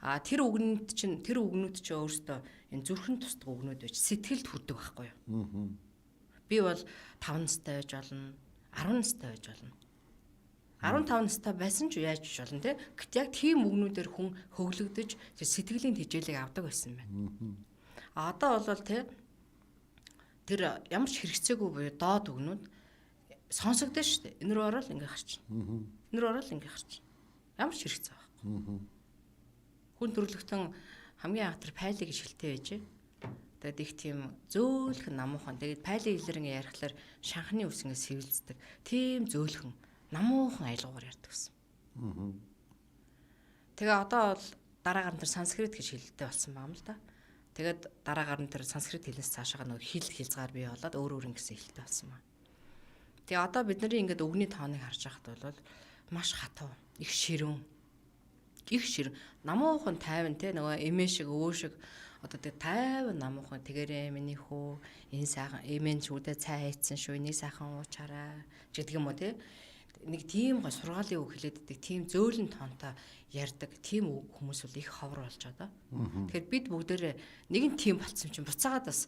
А тэр үгнүүд чинь өөрөөсөө энэ зүрхэн тусдаг үгнүүд байж сэтгэлд хүрдэг байхгүй юу? Би бол 5 настай байж болно, 10 настай байж болно. 15 настай байсан ч яаж ч болно те. Гэт яг тийм үгнүүдээр хүн хөглөгдөж сэтгэлийн тэжээлийг авдаг байсан байна. А одоо бол те тэр ямар ч хэрэгцээгүй буюу доод үгнүүд сонсогдсон шүү дээ. Энэ рүү ороод ингээ гарч. Энэ рүү ороод ингээ гарч. Ямар ч хэрэгцээ байхгүй. Хүн төрлөختөн хамгийн анх тэр пайлы гэж хэлтэй байжээ. Тэгээд их тийм зөөлхөн намуухан. Тэгээд пайлын хэлээр ингээ ярихлаар шанхны ус ингээ сэвэлцдэг. Тийм зөөлхөн намуухан айлгуугаар ярьдаг гэсэн. Тэгээ одоо бол дараагаар нь тэр санскрит гэж хэлэлтэй болсон байгаа юм л да. Тэгээд дараагаар нь тэр санскрит хэлнээс цаашаа нөгөө хилцгаар бий болоод өөр ингэсэн хэлтэй болсон байна. Тэгээ одоо бидний ингээд өгний тооныг харж байхад бол маш хатуу, их ширүүн. Намуухан тайван те нөгөө эмээ шиг өвөө шиг одоо тэг тайван намуухан тэгэрээ миний хүү энэ сайхан эмэн ч үдэ цай хийцэн шүү энийг сайхан уучаарай гэдэг юм уу те. Нэг тийм гоо сургаалын үг хэлээд идэг тийм зөөлөн тоонтой ярьдаг тийм хүмүүс бол их ховор болж байгаа. Тэгэхээр бид бүгдээрээ нэг нь тийм болцсон чинь буцаагаад бас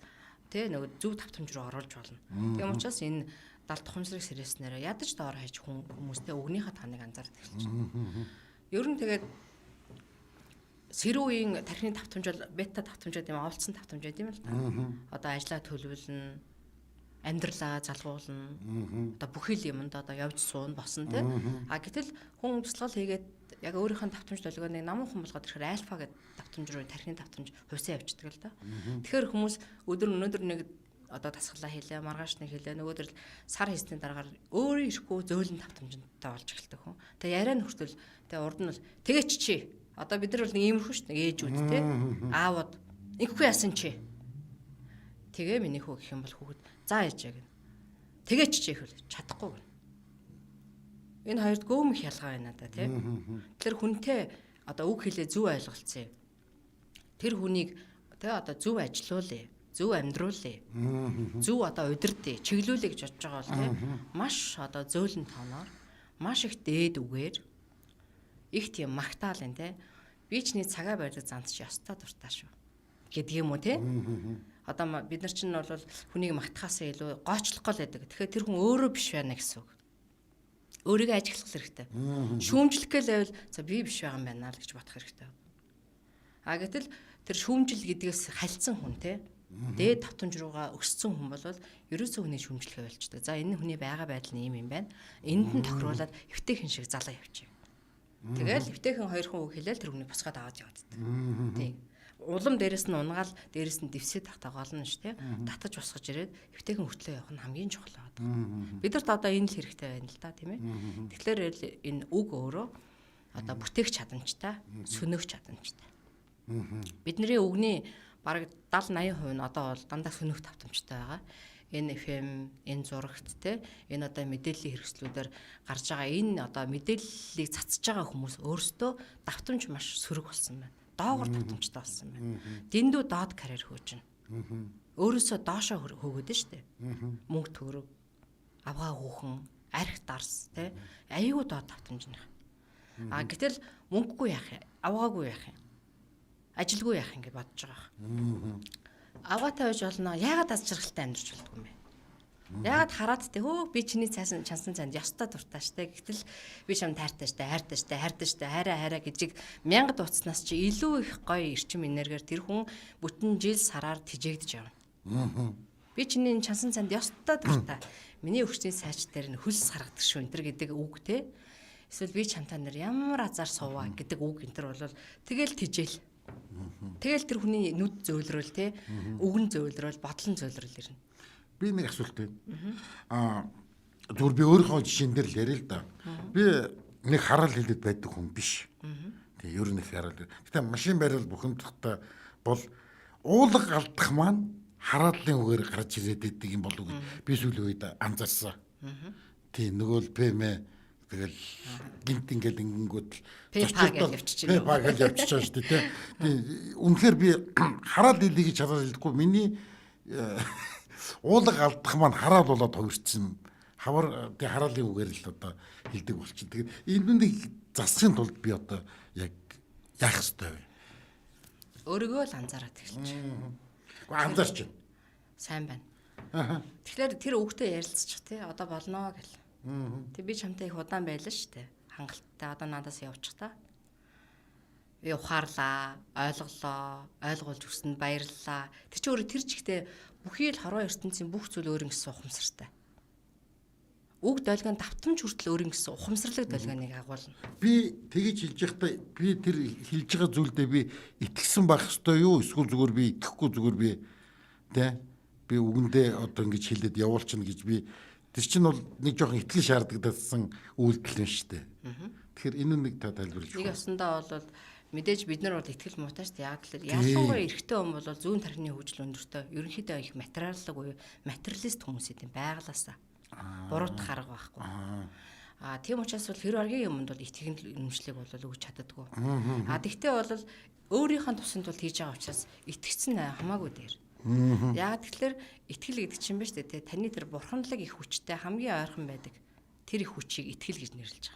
тэ нөгөө зөв тавтамж руу оруулж болно. Тийм учраас энэ даалт ухамсарыг сэрээснээр ядаж доор хайж хүмүүстэй өгнийхээ таныг анзаардаг хэлчихэ. Ер нь тэгээд сэрүүийн тархины тавтамж бол бета тавтамж гэдэг юм оволцсон тавтамж гэдэг юм л та. Одоо ажлаа төлөвлөн амьдралаа залгуулна. Одоо бүхэл юмд одоо явж суун босон тий. А гэтэл хүн туслал хийгээд яг өөрийнх нь тавтамж долгионыг намуухан болгоод ирэхээр альфа гэдэг тавтамж руу тархины тавтамж хувьсаа явчихдаг л да. Тэгэхээр хүмүүс өнөөдөр нэг одоо тасгалаа хийлээ, маргааш нэг хийлээ, нөгөөдөр сар хийсний дараагаар өөрөө ирэхгүй зөөлөн тавтамжтай болж эхэлдэг хүн. Тэгээ яриа нь хүртэл тэгээ урд нь бол тэгээч чи. Одоо бид нар бол нэг иймэрхүү шүү дээ ээжүүд тий. Аавууд ингэхгүй яасан чи. Тэгээ миний хүү гэх юм бол хүүхэд за ээж яг. Тэгээч чи ихвэл чадахгүй гэнэ. Энэ хоёрт гөөх ялгаа байна да тий. Тэгэхээр хүнтэй одоо үг хэлээ зөв ойлголцъя. Тэр хүнийг тий одоо зөв ажилуулъя, зөв амьдруулъя. Зөв одоо удирдъя, чиглүүлъя гэж бодож байгаа бол тий. Маш одоо зөөлөн тооноор, маш их дээд үгээр их тийм магтаалын тий. Би чиний цагаа барьдаг занц чи ёстой дуртай шүү. Гэдэг юм уу тий. Одоо бид нар чинь бол хүнийг магтахаас илүү гоочлох гол байдаг. Тэгэхээр тэр хүн өөрөө биш байна гэсэн үг. Өөрийгөө ажиглах хэрэгтэй. Шүүмжлэх гээл за би биш байгаа юм байна л гэж бодох хэрэгтэй. А гэтэл тэр шүүмжил гэдгээс хальцсан хүн те дээд тавтамж руугаа өссөн хүн бол ерөөсөө хүний шүүмжлэхээ болчдөг. За энэ хүний байгаа байдал нь ийм юм байна. Энд нь тохируулаад эвтэйхэн шиг залаа явчих. Тэгэл эвтэйхэн хоёр хүн үг хэлээл тэр хүнийг босгоод аваад явдаг. Тийм. Улам дээрэс нь унгаал, дээрэс нь дэвсээ тахтаа голно ш тий. Татаж босгож ирээд эвтэйхэн хүртлээ явах нь хамгийн чухал байдаг. Бидэрт одоо энэ л хэрэгтэй байна л да тийм ээ. Тэгэхээр энэ үг өөрөө одоо бүтээх чадамжтай, сөнөөх чадамжтай. Бидний үгний бараг 70-80% нь одоо бол дандаа сөнөөх тавтамжтай байгаа. Энэ FM, энэ зурагт те энэ одоо мэдээллийн хэрэгслүүдээр гарч байгаа энэ одоо мэдээллийг цацж байгаа хүмүүс өөрсдөө давтамж маш сөрөг болсон байна. доогор татамжтай болсон байна. Дэндүү доод карьер хөөж байна. Өөрөөсөө доошоо хөөгөөд нь штэ. Мөнгө төгрөг, авгаа хүүхэн, арх дарс тий аюу доод татамж нь. Гэтэл мөнгөгүй яах юм? Авгаагүй яах юм? Ажилгүй яах юм гэж бодож байгаа. Аваатай байж болно. Яагаад аз жаргалтай амьдарч болдгоо юм бэ? Яагаад хараад те хөө би чиний чансан цанд ёстой дуртай штэ. Гэтэл би чам тайртай штэ, хайртай штэ, хайртай штэ, хайраа гэж мянга дууцснаас чи илүү их гоё эрчим энергиэр тэр хүн бүтэн жил сараар тижээгдэж явна. Би чиний чансан цанд ёстой дуртай. Миний өвчтний сайч дээр нь хөлс харагдаг шүү энэ гэдэг үг те. Эсвэл би чамтай нэр ямар азар суваа гэдэг үг энэ бол тэгэл тижээл. Тэгэл тэр хүний нүд зөөлрөл те, өгн зөөлрөл, бодлон зөөлрөл ирнэ. Би нэг асуулт байна. Зүгээр би өөрийнхөө жишээн дээр л яриа л да. Би нэг хараал хэлээд байдаг хүн биш. Тэгээ ер нь их хараал. Гэтэ машин барил бухимдахтай бол уулга алдах маань харааллын үгээр гарч ирээд байдаг юм болов уу гэж би сүүлийн үед анзаарсан. Тийм нөгөө л пэмэ тэгэл гинт ингээл ингэнгүүт пэпаг явчихж байгаа шүү дээ. Тийм үнэхээр би хараал хэлье гэж хараал хэлэхгүй миний уулга алдах маань хараал болоод хувирсан. Хавар тий хараалын үгээр л одоо хэлдэг болчих. Тэгээд энэ засахын тулд би одоо яг яах ёстой вэ? Өөрийгөө л анзаараад эхэлж. Гэхдээ анзаарч байна. Сайн байна. Тэгэхээр тэр үгтэй ярилцчих тий одоо болно гэл. Тэг би чамтай их удаан байлаа шүү дээ. Хангалттай одоо надаас явчих та. Би ухаарлаа, ойлголоо, ойлгуулж өгсөнд баярлалаа. Тэр чи өөрөө тэр чигтээ бүхий л хорвоо ертөнцийн бүх зүйл өөрийн гэсэн ухамсартай. Үг долгион давтамж хүртэл өөрийн гэсэн ухамсарлаг долгионыг агуулна. Би тэгэж хэлж байхдаа би тэр хэлж байгаа зүйлдээ би итгэсэн байх ёстой юу? Эсвэл зүгээр би итгэхгүй зүгээр би тэ би үгэндээ одоо ингэж хэлээд явуулчихна гэж би тэр чинь бол нэг жоохон итгэл шаардлагадсан үйлдэл нь шүү дээ. Тэгэхээр энэ нэг та тайлбарлаж өгөх. Нэг өсөндөө бол мэдээж бид нар бол итгэл муутай шүү дээ. Яг л ялангуяа эрэгтэй хүн бол зүүн тархины хөгжил өндөртэй. Ерөнхийдөө их материаллог буюу материалист хүмүүс эд юм байгалаасаа. Буруут харга байхгүй. Тийм учраас бол хэр аргийн юмд бол итгэл үнэмшлиг бол өгч чаддаггүй. Тэгтээ бол өөрийнхөө тусанд бол хийж байгаа учраас итгэцэн хамаагүй дээр. Яг тэгэхээр итгэл гэдэг чинь ба шүү дээ. Таны тэр бурханлаг их хүчтэй хамгийн ойрхон байдаг. Тэр их хүчийг итгэл гэж нэрлэж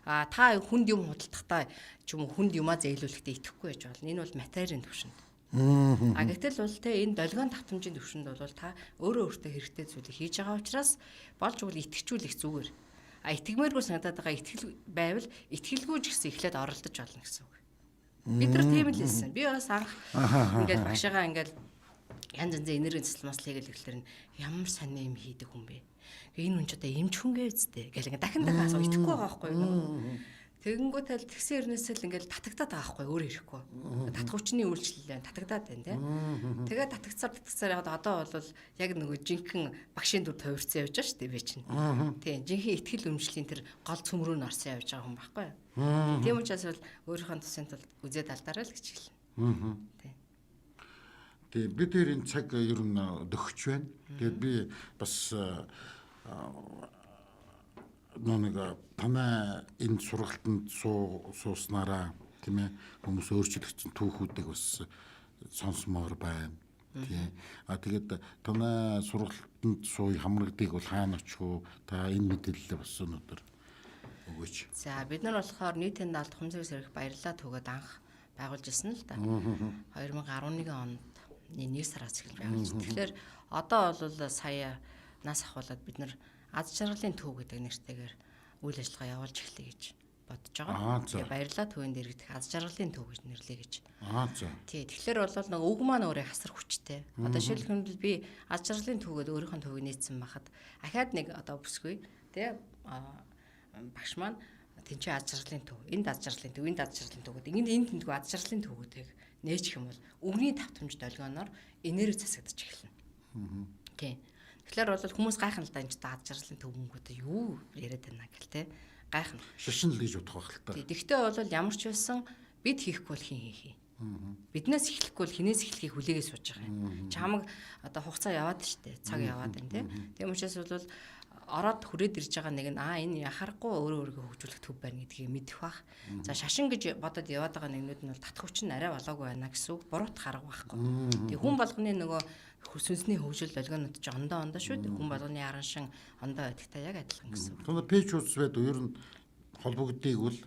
байгаа. Та хүнд юм худалдахдаа ч юм уу хүнд юмаа зэйлүүлэхдээ итгэхгүй байж болно. Энэ бол материйн төвшөнд. Гэтэл бол те энэ долгион татамжийн төвшөнд бол та өөрөө өөртөө хэрэгтэй зүйлийг хийж байгаа учраас болж өгөл итгэжүүлэх зүгээр. Итгэмээргүй санагдаад байгаа итгэл байвал итгэлгүй ч гэсэн эхлээд оролдож болно гэсэн үг. Бид нар тийм л хэлсэн. Би бас анх ингээд багшаагаа ингээд янз янзын энерги цэцлэмас хийгээл ихлээр нь ямар сони юм хийдэг хүн бэ? Энэ хүн ч одоо эмч хүнгээ үсттэй гэл ингээд дахин асуу итгэхгүй байгаа байхгүй юу? Тэгэнгүүт л тэгсэн өрнөөсөө л ингээд татагдаад байгаа байхгүй өөр ирэхгүй. Татах хүчний үйлчлэлээ татагдаад байна тийм. Тэгээд татагцаар ягаад одоо бол яг нөгөө жинхэнэ багшийн дүр төвөрцөн явж байгаа шүү дээ би чинь. Тийм жинхэнэ итгэл үнэмшлийн тэр гол цөмрөө нь орсон явж байгаа хүн байхгүй юу? Тийм учраас бол өөрийнхөө тусын тулд үзээд алдаарай л гэж хэлнэ. Тийм. Тэгээ бид энэ цаг ер нь дөхөж байна. Тэгээд би бас нэг танай энэ сургалтанд сууснараа тийм ээ хүмүүс өөрчлөгдсөн түүхүүдийг бас сонсомоор байна. Тийм. Тэгээд танай сургалтанд сууя хамрагдыг бол хаана очих уу? Та энэ мэдээлэлээ бас өнөөдөр өгөөч. За бид нар болохоор нийтийн даалт Хумсрэг сэрэх баярлалаа түгээд анх байгуулж ирсэн л да. 2011 онд 1 сараас эхэлж байгуулж. Тэгэхээр одоо бол сая нас ахуулаад бид нар аз жаргалын төв гэдэг нэртэйгээр үйл ажиллагаа явуулж эхлэе гэж бодож байгаа. Тэгээ баярлалаа төвөнд иргэдэх аз жаргалын төв гэж нэрлэе гэж. Тий, тэгэхээр бол нэг үг маань өөрөө хасар хүчтэй. Одоо жишээлбэл би аз жаргалын төвөд өөрийнхөө төвийг нээсэн байхад ахаад нэг одоо бүсгүй тий багш маань тэнцээ аз жаргалын төв, энд аз жаргалын төв, энд аз жаргалын төв гэдэг. Энд тэнцээ аз жаргалын төвүүдийг нээчих юм бол өгний давтамж долгионоор энерги засагдчих эхэлнэ. Тий. Тэгэхээр бол хүмүүс гайхна л да энэ аз жаргалын төвөнгүүд юу яриад байна гэл те гайхна. Шашин л гэж бодох байх л та. Тэгэхдээ бол ямар ч байсан бид хийхгүй бол хин хийх. Биднээс эхлэхгүй бол хинээс эхлэхийг хүлээгээ сууж байгаа юм. Чамаг одоо хугацаа яваад штэ цаг яваад байна те. Тийм учраас бол ороод хүрээд ирж байгаа нэг нь энэ яхахгүй өөрөө өөрийгөө хөгжүүлэх төв байна гэдгийг мэдэх бах. За шашин гэж бодоод яваад байгаа нэгнүүд нь бол татах хүч нь арай болоогүй байна гэсэн үг буруут харга байхгүй. Тэгээ хүн болгоны нөгөө сүнсний хөгжил долгионууд ч ондоо шүү дээ. Хүн болгоны аран шин ондоо байдагтай яг адилхан гэсэн үг. Тэгвэл пэйж ус байдаг ер нь холбогддгийг бол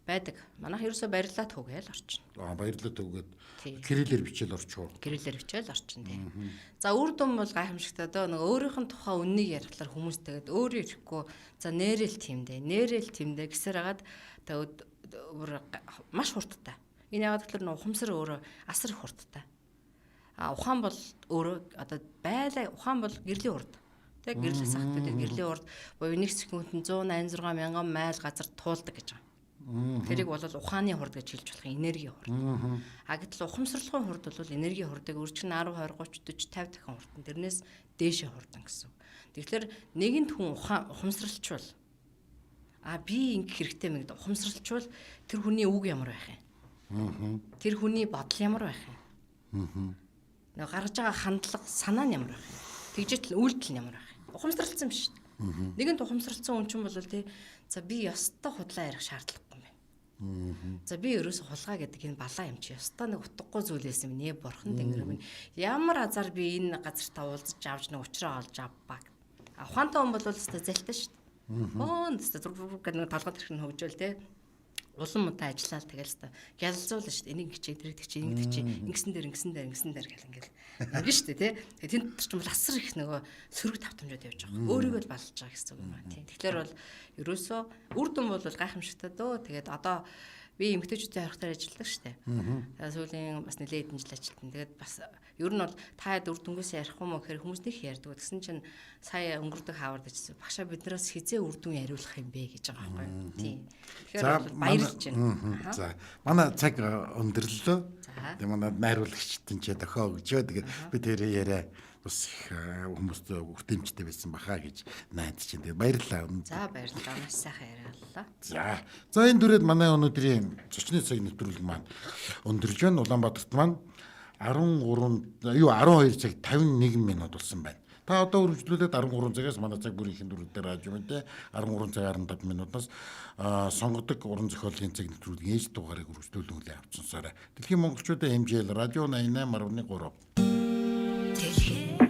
байдаг. Манайх ерөөсөө баярлалаа түгээл орчин. Баярлалаа түгээд кириллээр бичээл орчоо. Кириллээр бичээл орчин тий. За үр дүн бол гайхамшигтай дөө нөгөө өөрийнх нь тухай үннийг ярихлаар хүмүүс тэгээд өөрөө ирэхгүй за нэрэл тэмдэ гэсээр хагаад тэгээд маш хурдтай. Энэ яагаад гэвэл нөгөө ухамсар өөрөө асар их хурдтай. Ухаан бол өөрөө одоо байлаа ухаан бол гэрлийн урд. Тэг гэрлийн сахтууд гэрлийн урд буюу 1 секундэд 186 мянган майл газар туулдаг гэж байгаа. Тэрийг бол ухааны хурд гэж хэлж болох энерги хурд. Гэтэл ухамсарлахын хурд бол энерги хурдыг өөрчлөн 10, 20, 30, 40, 50 дахин хурдан. Тэрнээс дээшээ хурдан гэсэн. Тэгэхээр нэгэнт хүн ухамсарлчвал би ингэх хэрэгтэй мэгд ухамсарлчвал тэр хүний үг ямар байх юм? Тэр хүний бодол ямар байх юм? Нэг гаргаж байгаа хандлага санаа нь ямар байх юм? Тэгжэтэл үйлдэл нь ямар байх юм? Ухамсарлцсан биш шүү дээ. Нэгэнт ухамсарлцсан хүн чинь бол за би ёстой худлаа ярих шаардлагагүй юм байна. За би ерөөсө хулгай гэдэг энэ балаа юм чи ёстой нэг утгагүй зүйлээс юм нэ бурхан тэнгэр минь ямар азар би энэ газартаа уулзаж авч нэг уучраа олж авбаа. Ухаантай хүн бол өстой зэлтэй шүү дээ. Өстой гэдэг нэг толгойд ирэх нь хөгжөөл те. Улам удаа ажиллаад тэгэл өстой гялзуулна шүү дээ. Энийг хичээ тэрэгдэг чи ингэсэн дээр гэл ингээл ингэ шүү дээ те. Тэгээд тэнд ч юм бол асар их нөгөө сөрөг тавтамжууд явж байгаа. Өөрийгөө л балж байгаа гэсэн үг юм байна тийм. Тэгэхээр бол ерөөсөө үр дүн бол гайхамшигтай дөө. Тэгээд одоо би эмгтээчүүдтэй харахтаар ажилладаг шүү дээ. Сүүлийн бас нэлээд хэдэн жил ажилласан. Тэгээд бас ер нь бол та үр дүнгээс ярих юм уу гэхээр хүмүүс нэг ярьдаг. Тэгсэн чинь сая өнгөрдөг хаавард ажилласан. Багшаа биднээс хизээ үр дүн яриулах юм бэ гэж байгаа байхгүй юу? Тийм. Тэгэхээр баярлж байна. За манай цаг өндөрлөө. Тэгээд манай найруулагчдын ч дохио өгчөө. Тэгээд би тэрээ яриа бас их хүмүүст хүртээмжтэй байсан бахаа гэж найдаж чинь. Тэгээд баярлалаа. За баярлалаа. Маш сайхан яриаллаа. За энэ дүрээд манай өнөөдрийн зочны цаг нэвтрүүлэг маань өндөрж байна. Улаанбаатарт маань 12 цаг 51 минут болсон байна. Та одоо үргэлжлүүлээд 13 цагаас манай цаг бүрийн ихэн дүрүүдээр рааж юм те 13 цаг 17 минутаас сонгодог уран зохиолын цаг нэвтрүүлгийн ээж дугаарыг үргэлжлүүлэн авчихсараа. Дэлхийн монголчуудын хэмжээл радио 88.3.